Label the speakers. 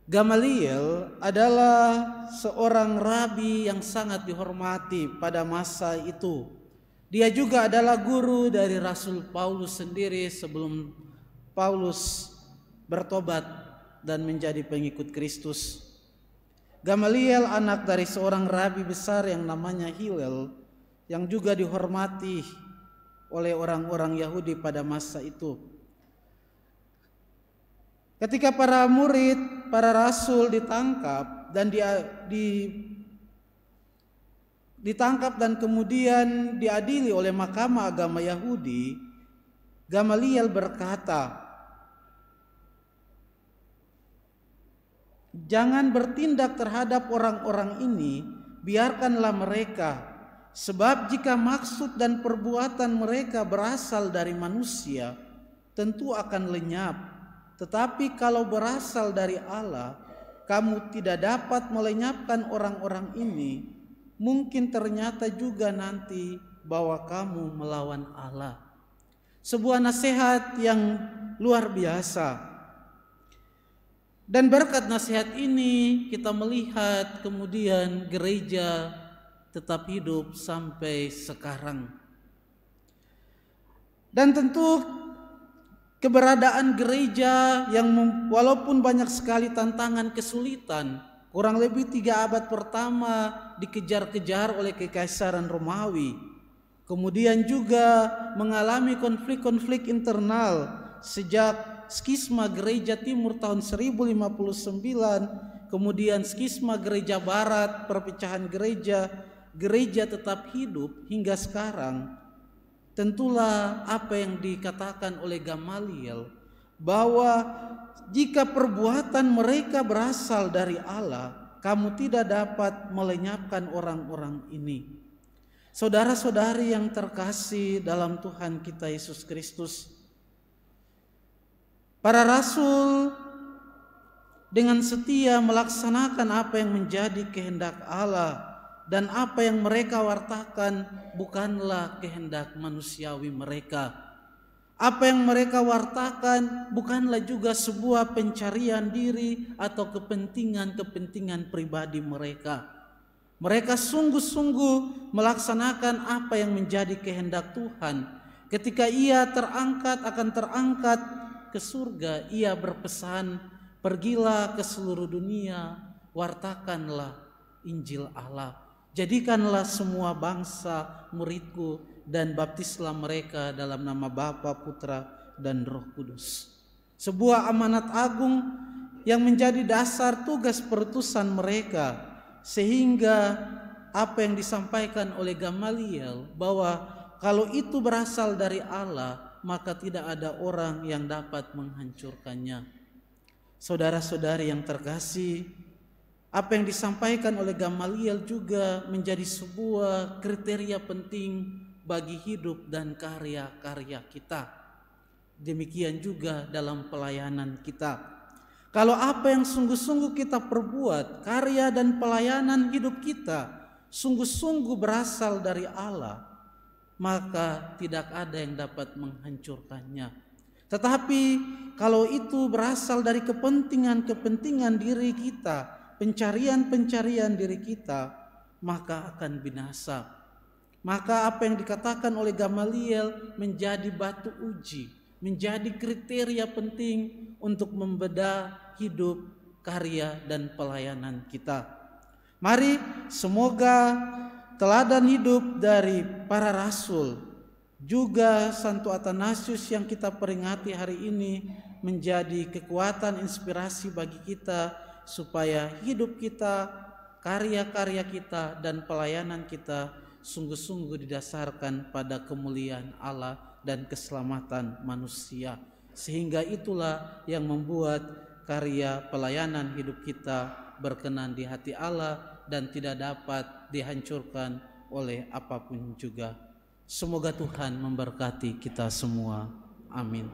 Speaker 1: Gamaliel adalah seorang rabi yang sangat dihormati pada masa itu. Dia juga adalah guru dari Rasul Paulus sendiri sebelum Paulus bertobat dan menjadi pengikut Kristus. Gamaliel anak dari seorang rabi besar yang namanya Hillel, yang juga dihormati oleh orang-orang Yahudi pada masa itu. Ketika para murid, para rasul ditangkap dan kemudian diadili oleh Mahkamah Agama Yahudi, Gamaliel berkata, "Jangan bertindak terhadap orang-orang ini, biarkanlah mereka, sebab jika maksud dan perbuatan mereka berasal dari manusia, tentu akan lenyap. Tetapi kalau berasal dari Allah, kamu tidak dapat melenyapkan orang-orang ini. Mungkin ternyata juga nanti bahwa kamu melawan Allah." Sebuah nasihat yang luar biasa. Dan berkat nasihat ini kita melihat kemudian gereja tetap hidup sampai sekarang. Dan tentu keberadaan gereja yang walaupun banyak sekali tantangan kesulitan, kurang lebih 3 abad pertama dikejar-kejar oleh Kekaisaran Romawi, kemudian juga mengalami konflik-konflik internal sejak skisma gereja timur tahun 1059, kemudian skisma gereja barat, perpecahan gereja tetap hidup hingga sekarang. Tentulah apa yang dikatakan oleh Gamaliel, bahwa jika perbuatan mereka berasal dari Allah, kamu tidak dapat melenyapkan orang-orang ini. Saudara-saudari yang terkasih dalam Tuhan kita Yesus Kristus, para rasul dengan setia melaksanakan apa yang menjadi kehendak Allah, dan apa yang mereka wartakan bukanlah kehendak manusiawi mereka. Apa yang mereka wartakan bukanlah juga sebuah pencarian diri atau kepentingan-kepentingan pribadi mereka. Mereka sungguh-sungguh melaksanakan apa yang menjadi kehendak Tuhan. Ketika ia akan terangkat ke surga, ia berpesan, "Pergilah ke seluruh dunia, wartakanlah Injil Allah. Jadikanlah semua bangsa muridku dan baptislah mereka dalam nama Bapa, Putra, dan Roh Kudus." Sebuah amanat agung yang menjadi dasar tugas perutusan mereka, sehingga apa yang disampaikan oleh Gamaliel bahwa kalau itu berasal dari Allah, maka tidak ada orang yang dapat menghancurkannya. Saudara-saudari yang terkasih, apa yang disampaikan oleh Gamaliel juga menjadi sebuah kriteria penting bagi hidup dan karya-karya kita. Demikian juga dalam pelayanan kita. Kalau apa yang sungguh-sungguh kita perbuat, karya dan pelayanan hidup kita sungguh-sungguh berasal dari Allah, maka tidak ada yang dapat menghancurkannya. Tetapi kalau itu berasal dari kepentingan-kepentingan diri kita, pencarian-pencarian diri kita, maka akan binasa. Maka apa yang dikatakan oleh Gamaliel menjadi batu uji, menjadi kriteria penting untuk membedah hidup, karya, dan pelayanan kita. Mari semoga teladan hidup dari para rasul, juga Santo Athanasius yang kita peringati hari ini, menjadi kekuatan inspirasi bagi kita, supaya hidup kita, karya-karya kita, dan pelayanan kita sungguh-sungguh didasarkan pada kemuliaan Allah dan keselamatan manusia. Sehingga itulah yang membuat karya pelayanan hidup kita berkenan di hati Allah dan tidak dapat dihancurkan oleh apapun juga. Semoga Tuhan memberkati kita semua. Amin.